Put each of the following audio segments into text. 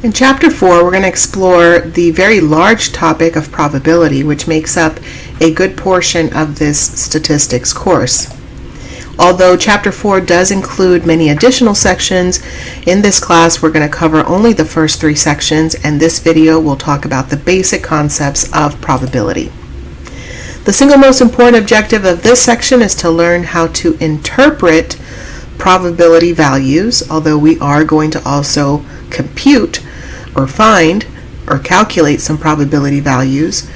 In Chapter 4, we're going to explore the very large topic of probability, which makes up a good portion of this statistics course. Although Chapter 4 does include many additional sections, in this class we're going to cover only the first 3 sections, and this video will talk about the basic concepts of probability. The single most important objective of this section is to learn how to interpret probability values, although we are going to also compute or find or calculate some probability values.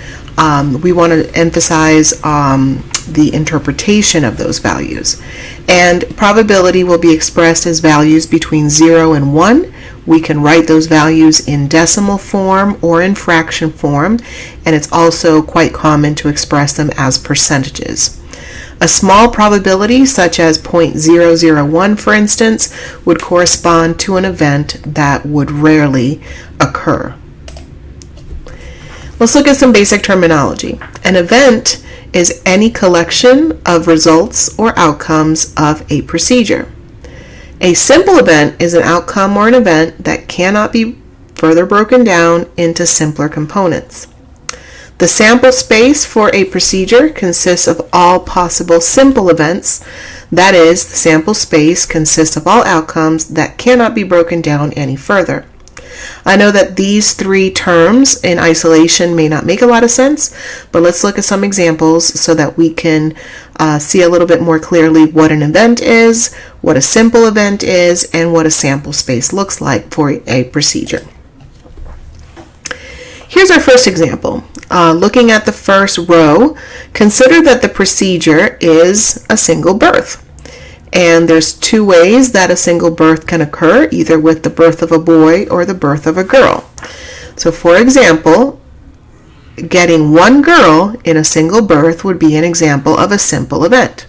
We want to emphasize the interpretation of those values. And probability will be expressed as values between 0 and 1. We can write those values in decimal form or in fraction form, and it's also quite common to express them as percentages. A small probability, such as 0.001, for instance, would correspond to an event that would rarely occur. Let's look at some basic terminology. An event is any collection of results or outcomes of a procedure. A simple event is an outcome or an event that cannot be further broken down into simpler components. The sample space for a procedure consists of all possible simple events. That is, the sample space consists of all outcomes that cannot be broken down any further. I know that these 3 terms in isolation may not make a lot of sense, but let's look at some examples so that we can see a little bit more clearly what an event is, what a simple event is, and what a sample space looks like for a procedure. Here's our first example. Looking at the first row, consider that the procedure is a single birth. And there's 2 ways that a single birth can occur, either with the birth of a boy or the birth of a girl. So for example, getting 1 girl in a single birth would be an example of a simple event.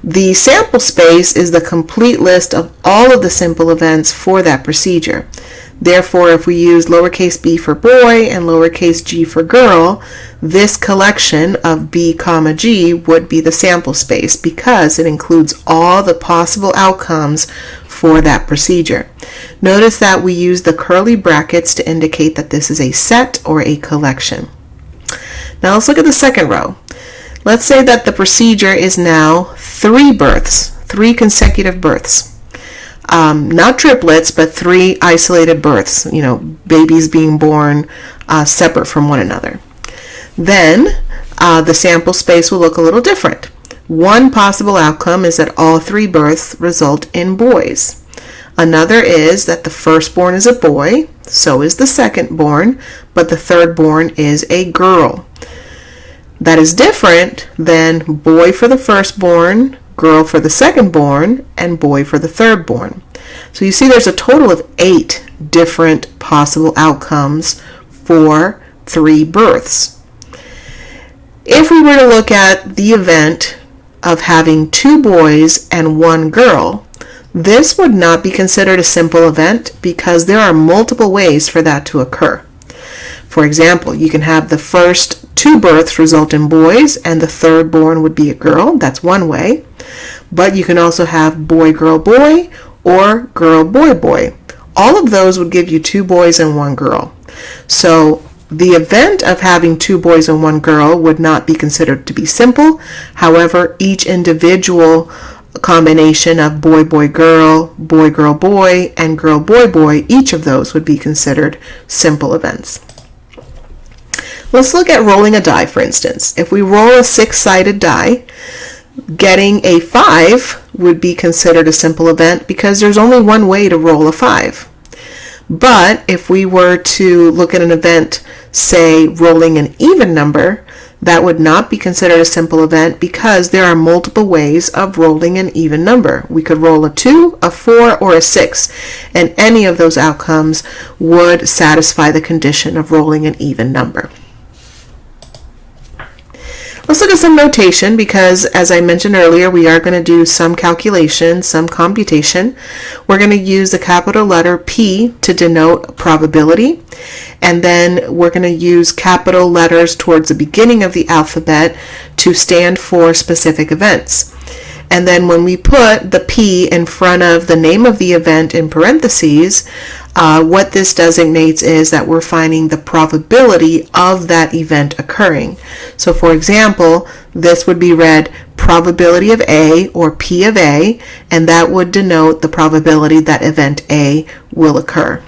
The sample space is the complete list of all of the simple events for that procedure. Therefore, if we use lowercase b for boy and lowercase g for girl, this collection of b comma g would be the sample space because it includes all the possible outcomes for that procedure. Notice that we use the curly brackets to indicate that this is a set or a collection. Now let's look at the second row. Let's say that the procedure is now 3 births, 3 consecutive births. Not triplets, but 3 isolated births, babies being born separate from one another. Then the sample space will look a little different. One possible outcome is that all 3 births result in boys. Another is that the firstborn is a boy, so is the secondborn, but the thirdborn is a girl. That is different than boy for the firstborn, girl for the secondborn, and boy for the thirdborn. So you see there's a total of 8 different possible outcomes for 3 births. If we were to look at the event of having 2 boys and 1 girl, this would not be considered a simple event because there are multiple ways for that to occur. For example, you can have the first 2 births result in boys and the third born would be a girl. That's one way. But you can also have boy, girl, boy, or girl, boy, boy. All of those would give you 2 boys and 1 girl. So the event of having 2 boys and 1 girl would not be considered to be simple. However, each individual combination of boy, boy, girl, boy, and girl, boy, each of those would be considered simple events. Let's look at rolling a die, for instance. If we roll a 6-sided die, getting a 5 would be considered a simple event because there's only one way to roll a 5. But if we were to look at an event, say rolling an even number, that would not be considered a simple event because there are multiple ways of rolling an even number. We could roll a 2, a 4, or a 6, and any of those outcomes would satisfy the condition of rolling an even number. Let's look at some notation because, as I mentioned earlier, we are going to do some calculation, some computation. We're going to use the capital letter P to denote probability, and then we're going to use capital letters towards the beginning of the alphabet to stand for specific events. And then when we put the P in front of the name of the event in parentheses, what this designates is that we're finding the probability of that event occurring. So for example, this would be read probability of A, or P of A, and that would denote the probability that event A will occur.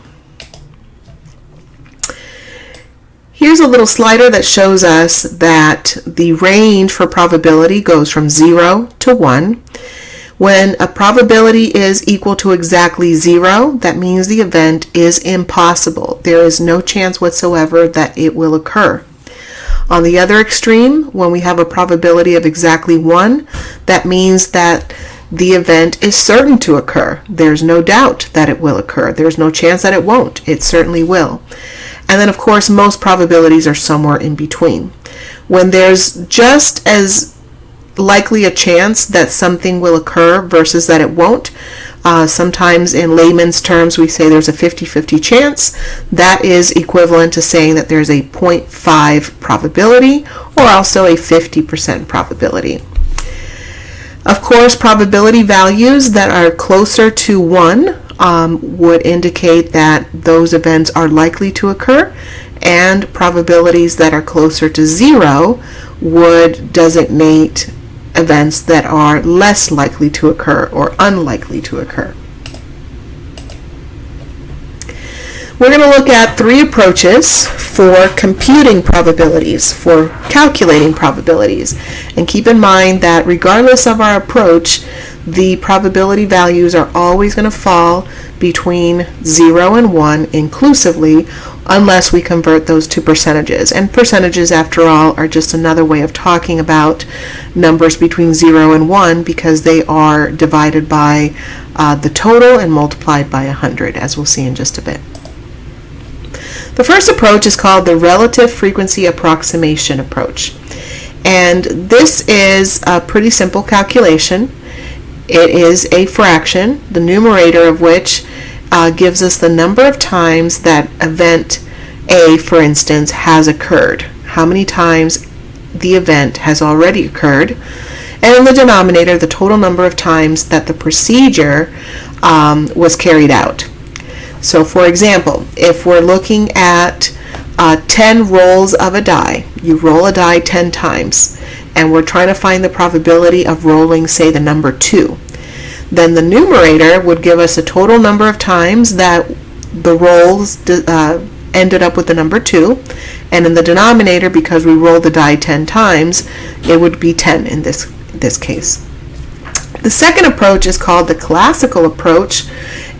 Here's a little slider that shows us that the range for probability goes from 0 to 1. When a probability is equal to exactly 0, that means the event is impossible. There is no chance whatsoever that it will occur. On the other extreme, when we have a probability of exactly 1, that means that the event is certain to occur. There's no doubt that it will occur. There's no chance that it won't. It certainly will. And then, of course, most probabilities are somewhere in between. When there's just as likely a chance that something will occur versus that it won't, sometimes in layman's terms we say there's a 50-50 chance. That is equivalent to saying that there's a 0.5 probability, or also a 50% probability. Of course, probability values that are closer to 1 would indicate that those events are likely to occur, and probabilities that are closer to 0 would designate events that are less likely to occur or unlikely to occur. We're going to look at 3 approaches for computing probabilities, for calculating probabilities. And keep in mind that regardless of our approach, the probability values are always going to fall between 0 and 1 inclusively, unless we convert those to percentages. And percentages, after all, are just another way of talking about numbers between 0 and 1, because they are divided by the total and multiplied by 100, as we'll see in just a bit. The first approach is called the relative frequency approximation approach. And this is a pretty simple calculation. It is a fraction, the numerator of which gives us the number of times that event A, for instance, has occurred. How many times the event has already occurred. And in the denominator, the total number of times that the procedure was carried out. So for example, if we're looking at 10 rolls of a die, you roll a die 10 times, and we're trying to find the probability of rolling, say, the number 2. Then the numerator would give us a total number of times that the rolls ended up with the number 2, and in the denominator, because we rolled the die 10 times, it would be 10 in this case. The second approach is called the classical approach,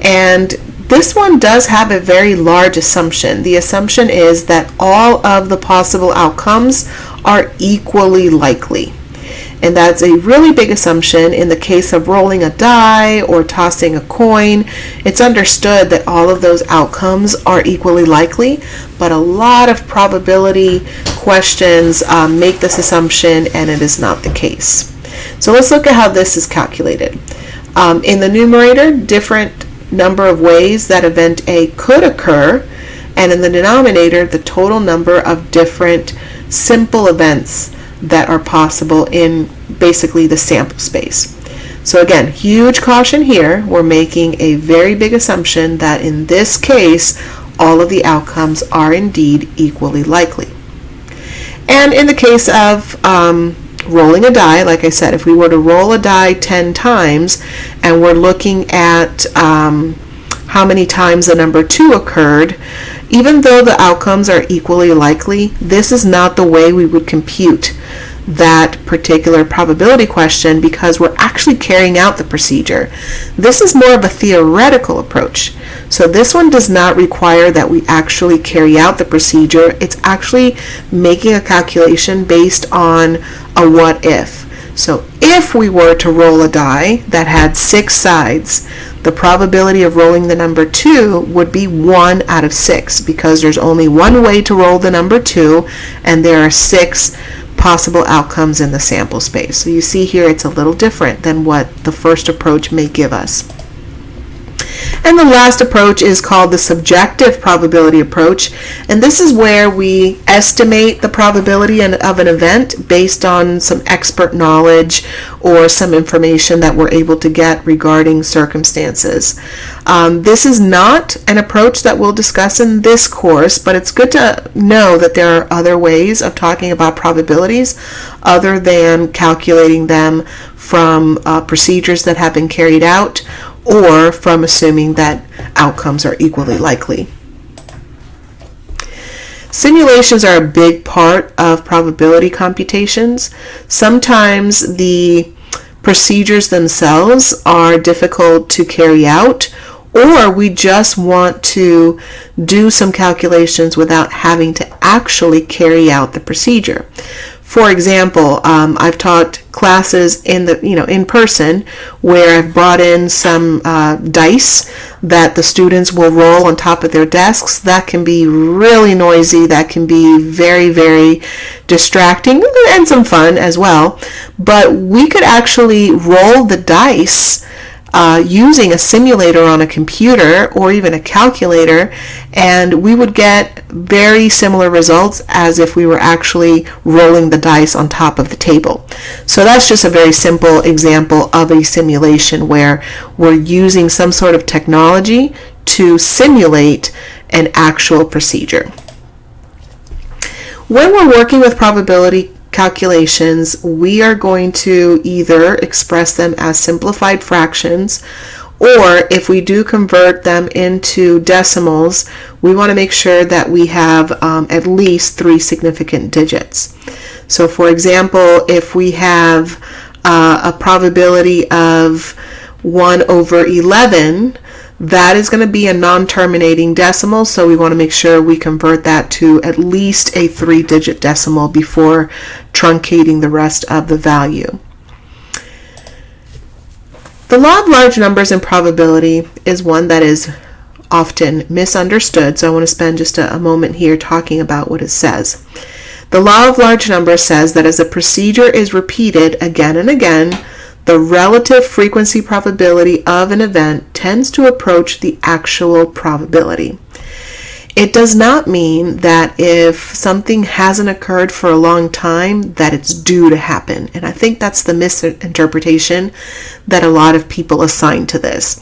and this one does have a very large assumption. The assumption is that all of the possible outcomes are equally likely. And that's a really big assumption. In the case of rolling a die or tossing a coin, it's understood that all of those outcomes are equally likely, but a lot of probability questions make this assumption, and it is not the case. So let's look at how this is calculated. In the numerator, different number of ways that event A could occur, and in the denominator, the total number of different simple events that are possible in basically the sample space. So again, huge caution here. We're making a very big assumption that in this case, all of the outcomes are indeed equally likely. And in the case of rolling a die, like I said, if we were to roll a die 10 times and we're looking at how many times the number 2 occurred, even though the outcomes are equally likely, this is not the way we would compute that particular probability question, because we're actually carrying out the procedure. This is more of a theoretical approach. So this one does not require that we actually carry out the procedure. It's actually making a calculation based on a what if. So if we were to roll a die that had 6 sides, the probability of rolling the number 2 would be 1 out of 6, because there's only one way to roll the number 2, and there are 6 possible outcomes in the sample space. So you see here it's a little different than what the first approach may give us. And the last approach is called the subjective probability approach, and this is where we estimate the probability of an event based on some expert knowledge or some information that we're able to get regarding circumstances. This is not an approach that we'll discuss in this course, but it's good to know that there are other ways of talking about probabilities other than calculating them from procedures that have been carried out or from assuming that outcomes are equally likely. Simulations are a big part of probability computations. Sometimes the procedures themselves are difficult to carry out, or we just want to do some calculations without having to actually carry out the procedure. For example, I've taught classes in person where I've brought in some dice that the students will roll on top of their desks. That can be really noisy. That can be very, very distracting and some fun as well. But we could actually roll the dice using a simulator on a computer or even a calculator, and we would get very similar results as if we were actually rolling the dice on top of the table. So that's just a very simple example of a simulation where we're using some sort of technology to simulate an actual procedure. When we're working with probability calculations, we are going to either express them as simplified fractions, or if we do convert them into decimals, we want to make sure that we have at least 3 significant digits. So for example, if we have a probability of 1 over 11, that is going to be a non-terminating decimal, so we want to make sure we convert that to at least a 3-digit decimal before truncating the rest of the value. The law of large numbers in probability is one that is often misunderstood, so I want to spend just a moment here talking about what it says. The law of large numbers says that as a procedure is repeated again and again, the relative frequency probability of an event tends to approach the actual probability. It does not mean that if something hasn't occurred for a long time that it's due to happen. And I think that's the misinterpretation that a lot of people assign to this.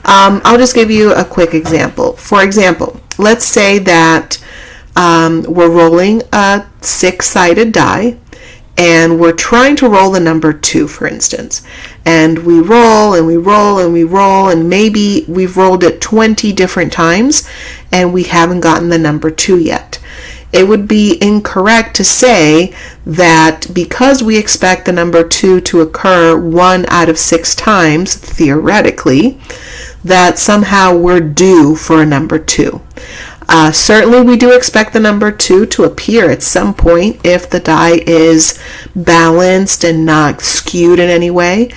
I'll just give you a quick example. For example, let's say that we're rolling a 6-sided die, and we're trying to roll the number 2, for instance. And we roll and we roll and we roll, and maybe we've rolled it 20 different times and we haven't gotten the number 2 yet. It would be incorrect to say that because we expect the number 2 to occur 1 out of 6 times, theoretically, that somehow we're due for a number 2. Certainly we do expect the number 2 to appear at some point if the die is balanced and not skewed in any way.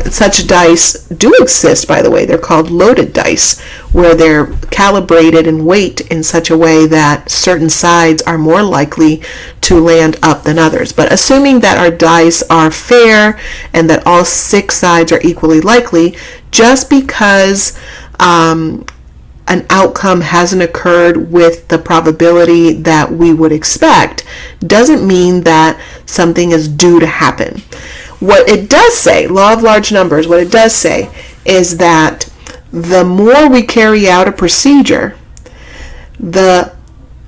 Such dice do exist, by the way. They're called loaded dice, where they're calibrated and weight in such a way that certain sides are more likely to land up than others. But assuming that our dice are fair and that all 6 sides are equally likely, just because an outcome hasn't occurred with the probability that we would expect doesn't mean that something is due to happen. What it does say, law of large numbers, what it does say is that the more we carry out a procedure, the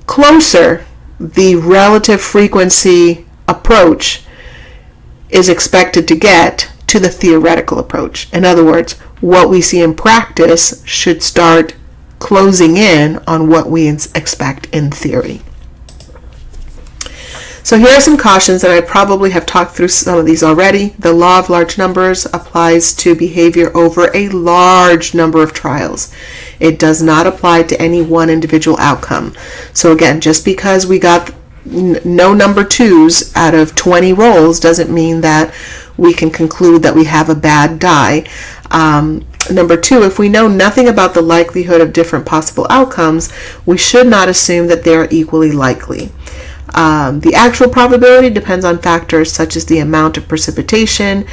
closer the relative frequency approach is expected to get to the theoretical approach. In other words, what we see in practice should start closing in on what we expect in theory. So here are some cautions, and I probably have talked through some of these already. The law of large numbers applies to behavior over a large number of trials. It does not apply to any one individual outcome. So again, just because we got no number 2s out of 20 rolls doesn't mean that we can conclude that we have a bad die. Number 2, if we know nothing about the likelihood of different possible outcomes, we should not assume that they are equally likely. The actual probability depends on factors such as the amount of precipitation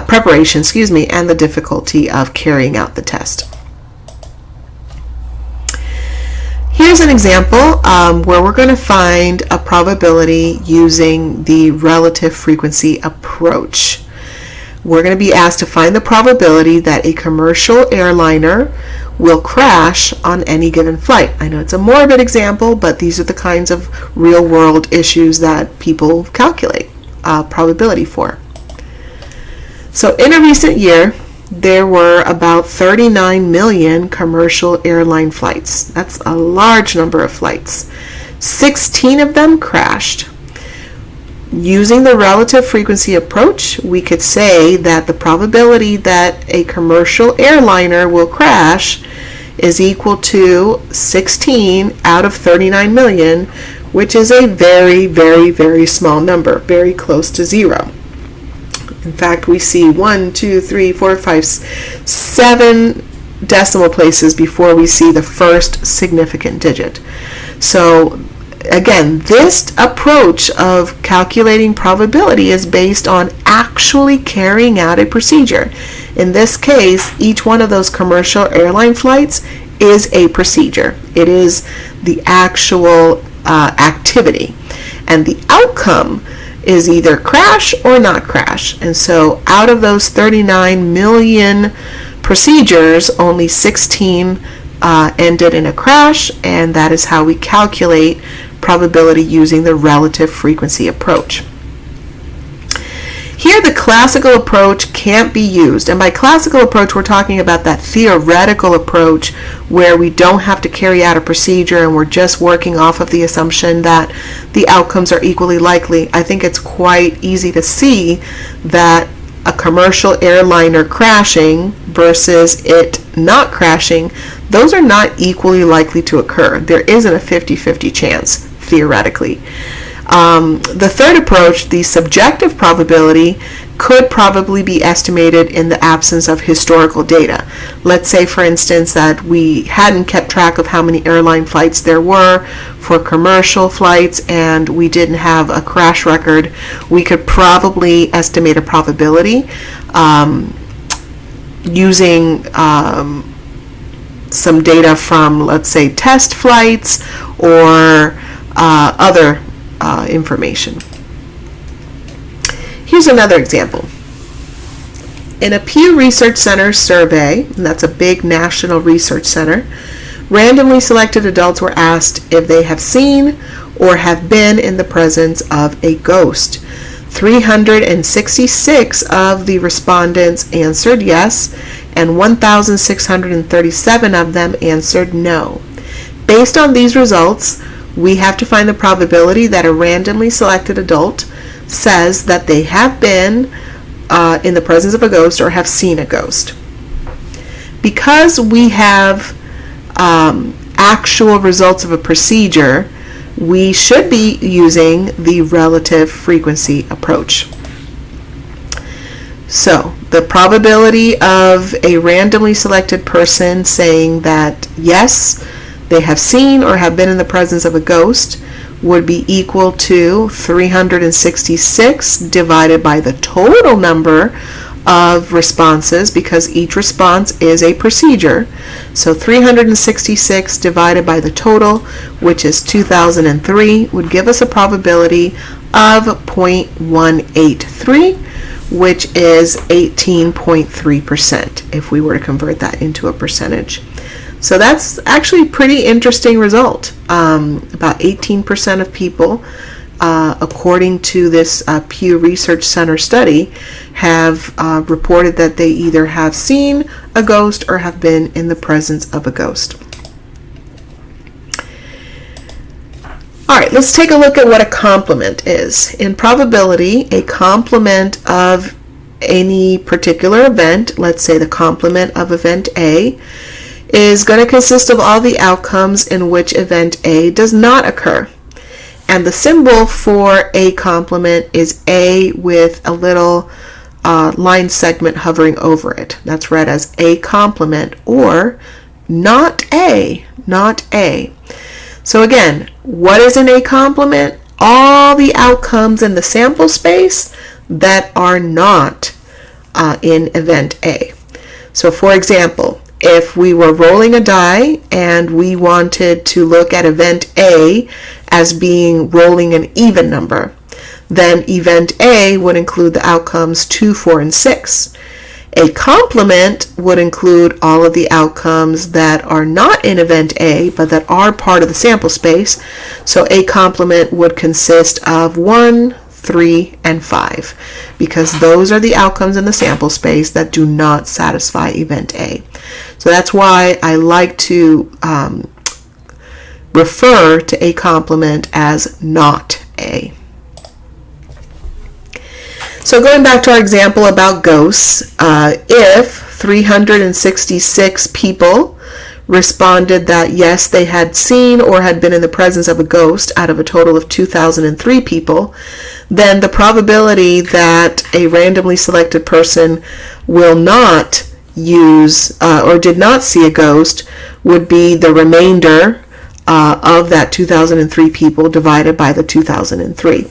preparation, and the difficulty of carrying out the test. Here's an example where we're going to find a probability using the relative frequency approach. We're going to be asked to find the probability that a commercial airliner will crash on any given flight. I know it's a morbid example, but these are the kinds of real-world issues that people calculate probability for. So in a recent year, there were about 39 million commercial airline flights. That's a large number of flights. 16 of them crashed. Using the relative frequency approach, we could say that the probability that a commercial airliner will crash is equal to 16 out of 39 million, which is a very, very, very small number, very close to zero. In fact, we see 1, 2, 3, 4, 5, 7 decimal places before we see the first significant digit. So again, this approach of calculating probability is based on actually carrying out a procedure. In this case, each one of those commercial airline flights is a procedure. It is the actual activity. And the outcome is either crash or not crash. And so out of those 39 million procedures, only 16 ended in a crash, and that is how we calculate probability using the relative frequency approach. Here the classical approach can't be used, and by classical approach we're talking about that theoretical approach where we don't have to carry out a procedure and we're just working off of the assumption that the outcomes are equally likely. I think it's quite easy to see that a commercial airliner crashing versus it not crashing, those are not equally likely to occur. There isn't a 50-50 chance, theoretically. The third approach, the subjective probability, could probably be estimated in the absence of historical data. Let's say, for instance, that we hadn't kept track of how many airline flights there were for commercial flights and we didn't have a crash record. We could probably estimate a probability using some data from, let's say, test flights or other information. Here's another example. In a Pew Research Center survey, and that's a big national research center, randomly selected adults were asked if they have seen or have been in the presence of a ghost. 366 of the respondents answered yes, and 1,637 of them answered no. Based on these results, we have to find the probability that a randomly selected adult says that they have been in the presence of a ghost or have seen a ghost. Because we have actual results of a procedure, we should be using the relative frequency approach. So the probability of a randomly selected person saying that yes, they have seen or have been in the presence of a ghost would be equal to 366 divided by the total number of responses, because each response is a procedure. So 366 divided by the total, which is 2003, would give us a probability of 0.183, which is 18.3% if we were to convert that into a percentage. So that's actually a pretty interesting result. About 18% of people, according to this Pew Research Center study, have reported that they either have seen a ghost or have been in the presence of a ghost. All right, let's take a look at what a complement is. In probability, a complement of any particular event, let's say the complement of event A, is going to consist of all the outcomes in which event A does not occur. And the symbol for a complement is A with a little line segment hovering over it. That's read as a complement or not A, not A. So again, what is an A complement? All the outcomes in the sample space that are not in event A. So for example, if we were rolling a die and we wanted to look at event A as being rolling an even number, then event A would include the outcomes 2, 4, and 6. A complement would include all of the outcomes that are not in event A, but that are part of the sample space. So a complement would consist of 1, 3, and 5, because those are the outcomes in the sample space that do not satisfy event A. So that's why I like to refer to a complement as not A. So going back to our example about ghosts, if 366 people responded that yes, they had seen or had been in the presence of a ghost out of a total of 2,003 people, then the probability that a randomly selected person will not use or did not see a ghost would be the remainder of that 2,003 people divided by the 2,003.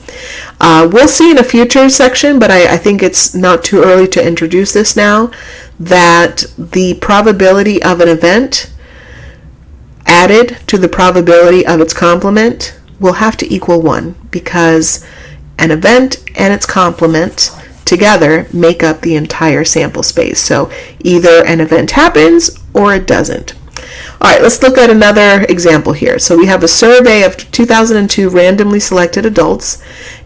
We'll see in a future section, but I think it's not too early to introduce this now, that the probability of an event added to the probability of its complement will have to equal 1, because an event and its complement together make up the entire sample space. So either an event happens or it doesn't. All right, let's look at another example here. So we have a survey of 2002 randomly selected adults,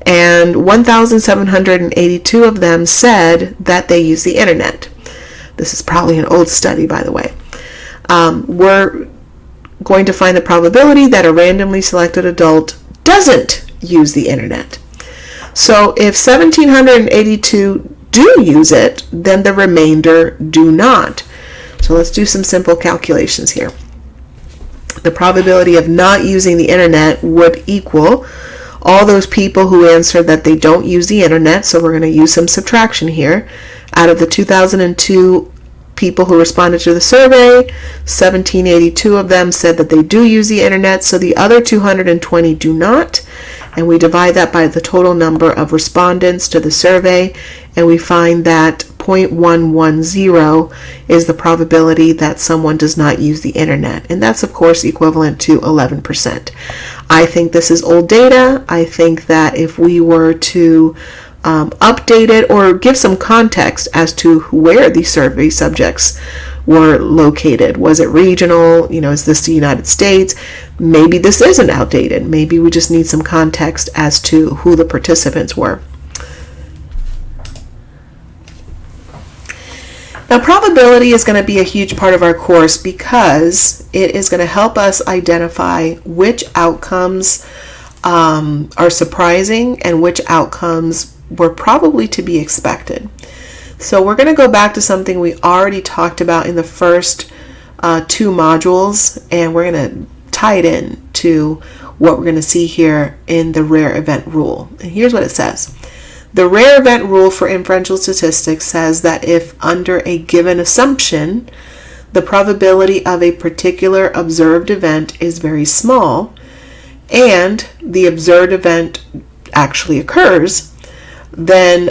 and 1,782 of them said that they use the internet. This is probably an old study, by the way. We're going to find the probability that a randomly selected adult doesn't use the internet. So if 1,782 do use it, then the remainder do not. So let's do some simple calculations here. The probability of not using the internet would equal all those people who answered that they don't use the internet. So we're going to use some subtraction here. Out of the 2002 people who responded to the survey, 1,782 of them said that they do use the internet. So the other 220 do not. And we divide that by the total number of respondents to the survey, and we find that 0.110 is the probability that someone does not use the internet. And that's, of course, equivalent to 11%. I think this is old data. I think that if we were to update it or give some context as to where these survey subjects were located. Was it regional? Is this the United States? Maybe this isn't outdated. Maybe we just need some context as to who the participants were. Now, probability is going to be a huge part of our course because it is going to help us identify which outcomes are surprising and which outcomes were probably to be expected. So we're going to go back to something we already talked about in the first 2 modules, and we're going to tie it in to what we're going to see here in the rare event rule. And here's what it says. The rare event rule for inferential statistics says that if under a given assumption, the probability of a particular observed event is very small, and the observed event actually occurs, then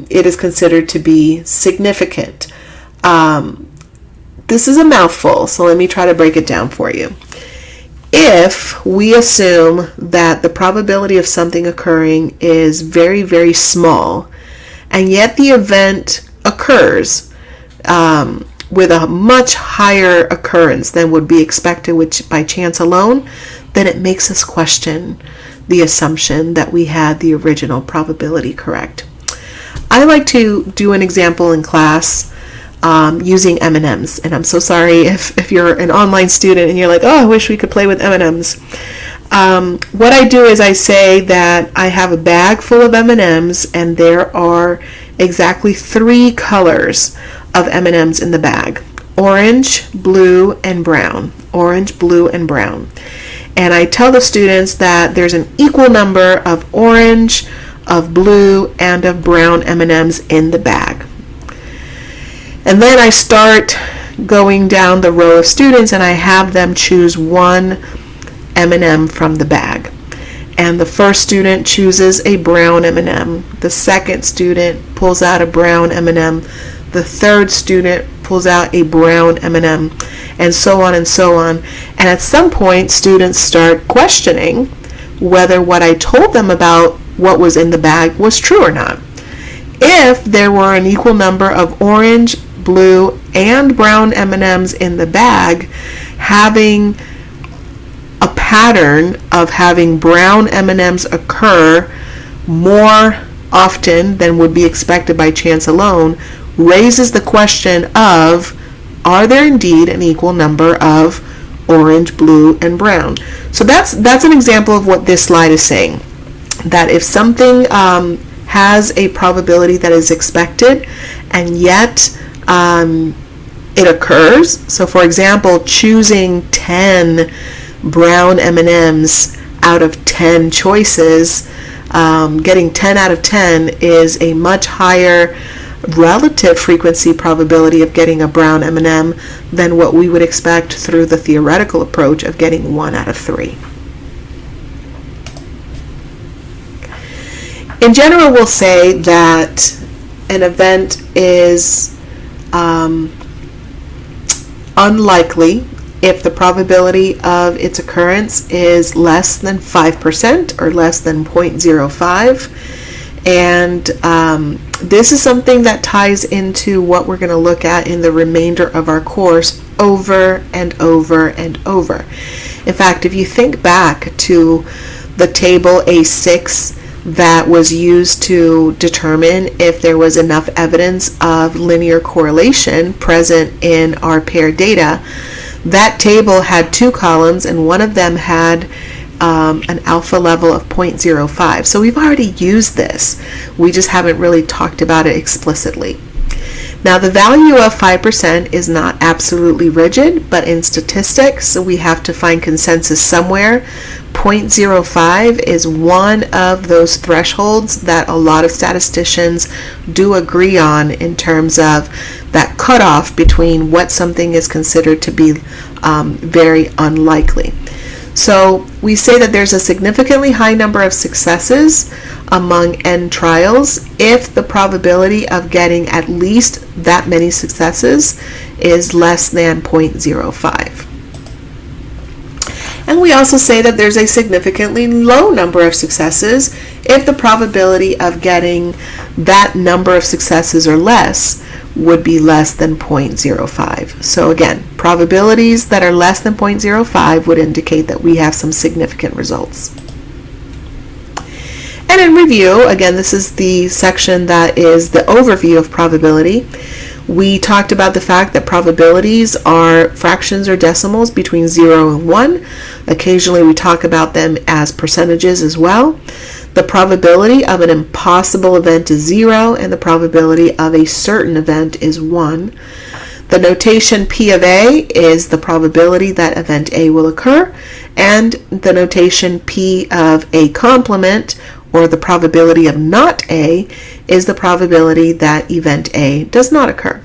it is considered to be significant. This is a mouthful, so let me try to break it down for you. If we assume that the probability of something occurring is very, very small, and yet the event occurs with a much higher occurrence than would be expected by chance alone, then it makes us question the assumption that we had the original probability correct. I like to do an example in class using M&Ms, and I'm so sorry if you're an online student and you're like, oh, I wish we could play with M&Ms. What I do is I say that I have a bag full of M&Ms, and there are exactly 3 colors of M&Ms in the bag: orange, blue, and brown. Orange, blue, and brown. And I tell the students that there's an equal number of orange, of blue, and of brown M&Ms in the bag. And then I start going down the row of students, and I have them choose one M&M from the bag. and the first student chooses a brown M&M. The second student pulls out a brown M&M. The third student pulls out a brown M&M, and so on and so on. And at some point, students start questioning whether what I told them about what was in the bag was true or not. If there were an equal number of orange, blue, and brown M&Ms in the bag, having a pattern of having brown M&Ms occur more often than would be expected by chance alone raises the question of, are there indeed an equal number of orange, blue, and brown? So that's an example of what this slide is saying, that if something has a probability that is expected and yet it occurs, so for example, choosing 10 brown M&Ms out of 10 choices, getting 10 out of 10 is a much higher relative frequency probability of getting a brown M&M than what we would expect through the theoretical approach of getting 1 out of 3. In general, we'll say that an event is unlikely if the probability of its occurrence is less than 5% or less than 0.05. And this is something that ties into what we're going to look at in the remainder of our course over and over and over. In fact, if you think back to the table A6 that was used to determine if there was enough evidence of linear correlation present in our paired data, that table had 2 columns, and one of them had an alpha level of 0.05. So we've already used this. We just haven't really talked about it explicitly. Now, the value of 5% is not absolutely rigid, but in statistics, so we have to find consensus somewhere. 0.05 is one of those thresholds that a lot of statisticians do agree on in terms of that cutoff between what something is considered to be very unlikely. So we say that there's a significantly high number of successes among N trials if the probability of getting at least that many successes is less than 0.05. And we also say that there's a significantly low number of successes if the probability of getting that number of successes or less would be less than 0.05. So again, probabilities that are less than 0.05 would indicate that we have some significant results. And in review, again, this is the section that is the overview of probability. We talked about the fact that probabilities are fractions or decimals between 0 and 1. Occasionally we talk about them as percentages as well. The probability of an impossible event is 0, and the probability of a certain event is 1. The notation P of A is the probability that event A will occur, and the notation P of A complement, or the probability of not A, is the probability that event A does not occur.